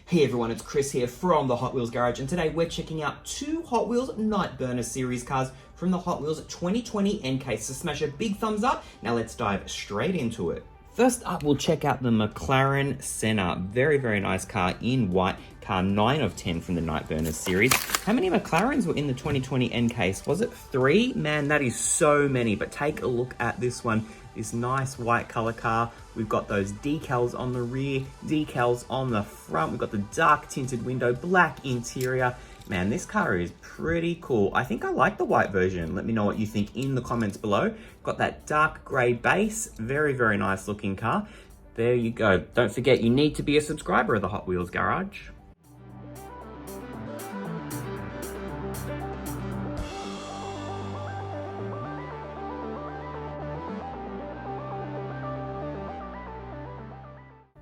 Hey everyone, it's Chris here from the Hot Wheels Garage, and today we're checking out two Hot Wheels Nightburnerz Series cars from the Hot Wheels 2020 N case. So smash a big thumbs up. Now let's dive straight into it. First up, we'll check out the McLaren Senna. Very, very nice car in white. Car 9 of 10 from the Nightburnerz series. How many McLarens were in the 2020 N case? Was it 3? Man, that is so many. But take a look at this one. This nice white color car. We've got those decals on the rear, decals on the front. We've got the dark tinted window, black interior. Man, this car is pretty cool. I think I like the white version. Let me know what you think in the comments below. Got that dark gray base. Very, very nice looking car. There you go. Don't forget, you need to be a subscriber of the Hot Wheels Garage.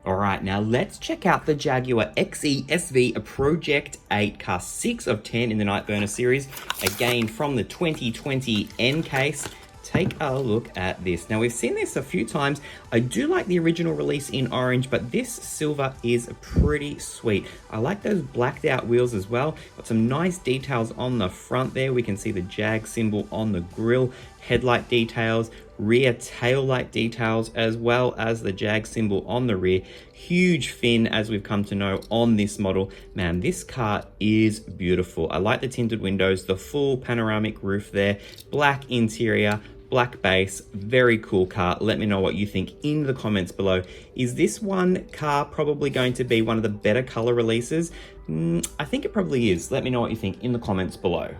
Alright, now let's check out the Jaguar XE SV Project 8, car 6 of 10 in the Nightburnerz series. Again, from the 2020 N case. Take a look at this. Now, we've seen this a few times. I do like the original release in orange, but this silver is pretty sweet. I like those blacked out wheels as well. Got some nice details on the front there. We can see the Jag symbol on the grille, headlight details, rear tail light details, as well as the Jag symbol on the rear. Huge fin, as we've come to know on this model. Man, this car is beautiful. I like the tinted windows, the full panoramic roof there, black interior, black base. Very cool car. Let me know what you think in the comments below. Is this one car probably going to be one of the better color releases? I think it probably is. Let me know what you think in the comments below.